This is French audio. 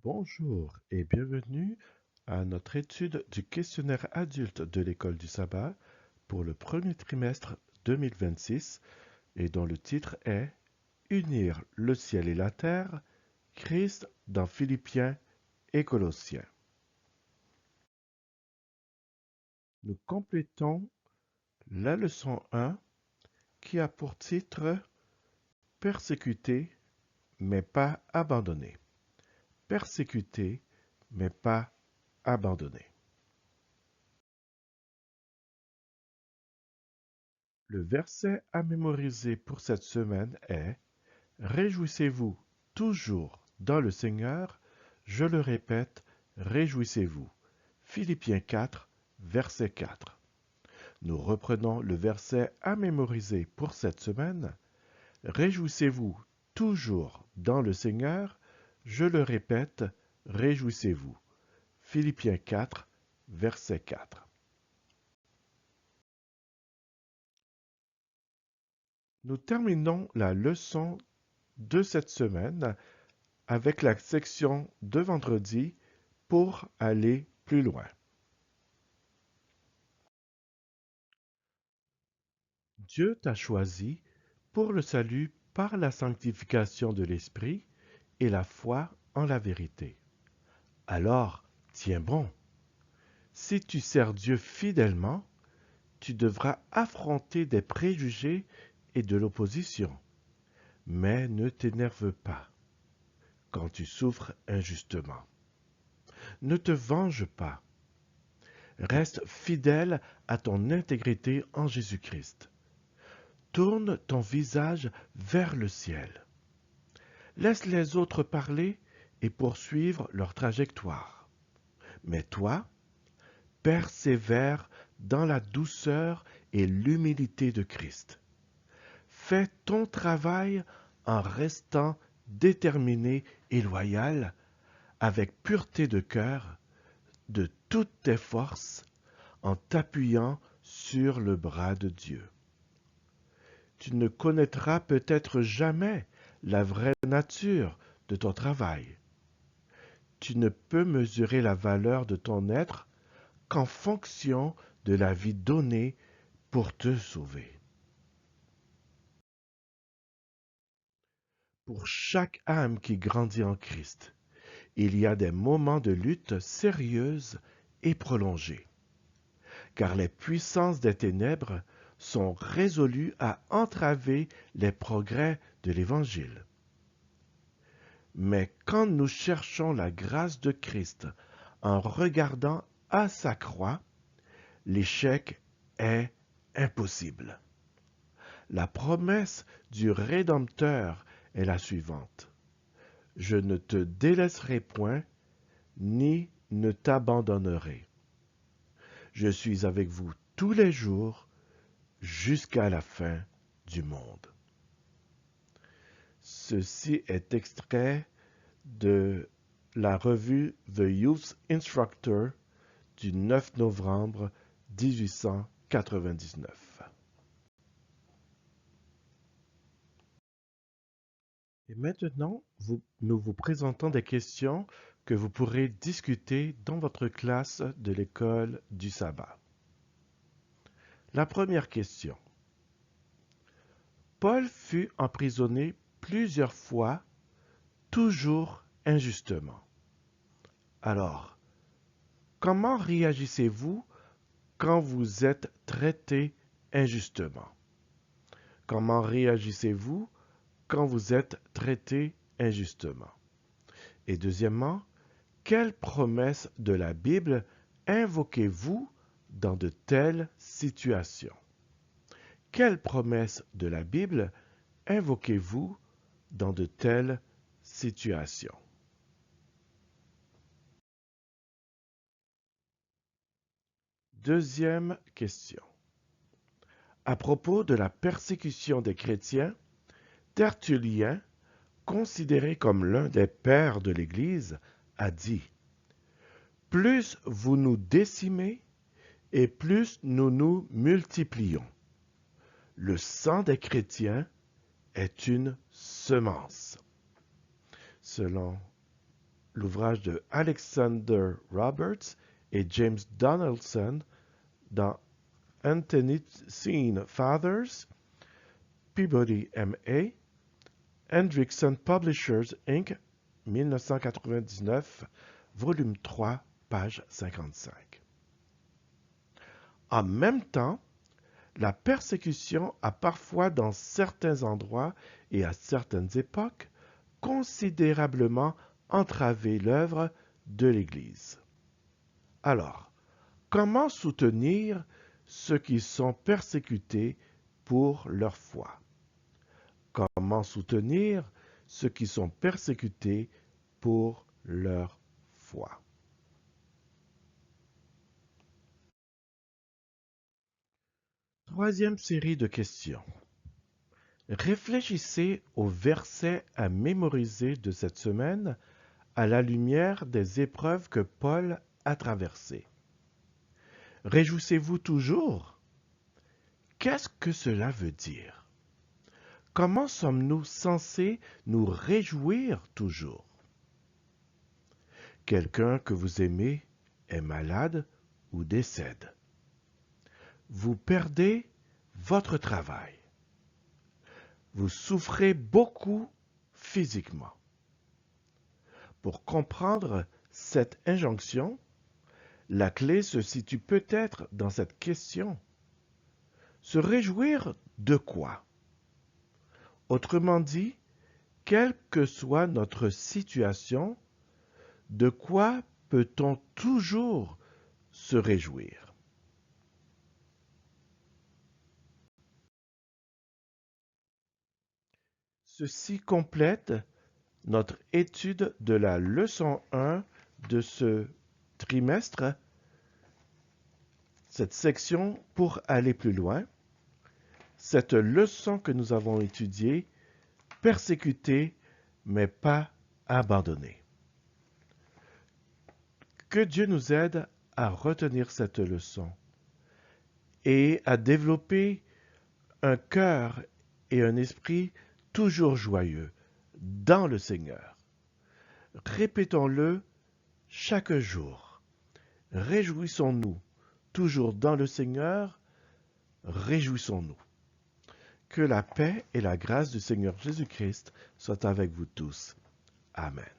Bonjour et bienvenue à notre étude du questionnaire adulte de l'École du sabbat pour le premier trimestre 2026 et dont le titre est Unir le ciel et la terre, Christ dans Philippiens et Colossiens. Nous complétons la leçon 1 qui a pour titre Persécuté mais pas abandonné. Persécuté mais pas abandonné. Le verset à mémoriser pour cette semaine est Réjouissez-vous toujours dans le Seigneur, je le répète, réjouissez-vous. Philippiens 4, verset 4. Nous reprenons le verset à mémoriser pour cette semaine. Réjouissez-vous toujours dans le Seigneur, je le répète, réjouissez-vous. Philippiens 4, verset 4. Nous terminons la leçon de cette semaine avec la section de vendredi pour aller plus loin. Dieu t'a choisi pour le salut par la sanctification de l'Esprit et la foi en la vérité. Alors, tiens bon. Si tu sers Dieu fidèlement, tu devras affronter des préjugés et de l'opposition. Mais ne t'énerve pas quand tu souffres injustement. Ne te venge pas. Reste fidèle à ton intégrité en Jésus-Christ. Tourne ton visage vers le ciel. Laisse les autres parler et poursuivre leur trajectoire. Mais toi, persévère dans la douceur et l'humilité de Christ. Fais ton travail en restant déterminé et loyal, avec pureté de cœur, de toutes tes forces, en t'appuyant sur le bras de Dieu. Tu ne connaîtras peut-être jamais la vraie nature de ton travail. Tu ne peux mesurer la valeur de ton être qu'en fonction de la vie donnée pour te sauver. Pour chaque âme qui grandit en Christ, il y a des moments de lutte sérieuse et prolongée, car les puissances des ténèbres sont résolues à entraver les progrès de l'Évangile. Mais quand nous cherchons la grâce de Christ en regardant à sa croix, l'échec est impossible. La promesse du Rédempteur est la suivante. Je ne te délaisserai point, ni ne t'abandonnerai. Je suis avec vous tous les jours jusqu'à la fin du monde. Ceci est extrait de la revue The Youth Instructor du 9 novembre 1899. Et maintenant, nous vous présentons des questions que vous pourrez discuter dans votre classe de l'école du sabbat. La première question. Paul fut emprisonné plusieurs fois, toujours injustement. Alors, comment réagissez-vous quand vous êtes traité injustement? Comment réagissez-vous quand vous êtes traité injustement? Et deuxièmement, quelle promesse de la Bible invoquez-vous dans de telles situations? Quelle promesse de la Bible invoquez-vous dans de telles situations? Deuxième question. À propos de la persécution des chrétiens, Tertullien, considéré comme l'un des pères de l'Église, a dit « Plus vous nous décimez, et plus nous nous multiplions. Le sang des chrétiens est une semence. » Selon l'ouvrage de Alexander Roberts et James Donaldson dans Anthonycene Fathers, Peabody M.A., Hendrickson Publishers, Inc., 1999, volume 3, page 55. En même temps, la persécution a parfois, dans certains endroits et à certaines époques, considérablement entravé l'œuvre de l'Église. Alors, comment soutenir ceux qui sont persécutés pour leur foi? Comment soutenir ceux qui sont persécutés pour leur foi? Troisième série de questions. Réfléchissez aux versets à mémoriser de cette semaine à la lumière des épreuves que Paul a traversées. Réjouissez-vous toujours? Qu'est-ce que cela veut dire? Comment sommes-nous censés nous réjouir toujours? Quelqu'un que vous aimez est malade ou décède. Vous perdez votre travail. Vous souffrez beaucoup physiquement. Pour comprendre cette injonction, la clé se situe peut-être dans cette question. Se réjouir de quoi? Autrement dit, quelle que soit notre situation, de quoi peut-on toujours se réjouir? Ceci complète notre étude de la leçon 1 de ce trimestre, cette section pour aller plus loin. Cette leçon que nous avons étudiée, persécuter mais pas abandonner. Que Dieu nous aide à retenir cette leçon et à développer un cœur et un esprit toujours joyeux dans le Seigneur. Répétons-le chaque jour. Réjouissons-nous toujours dans le Seigneur, réjouissons-nous. Que la paix et la grâce du Seigneur Jésus-Christ soient avec vous tous. Amen.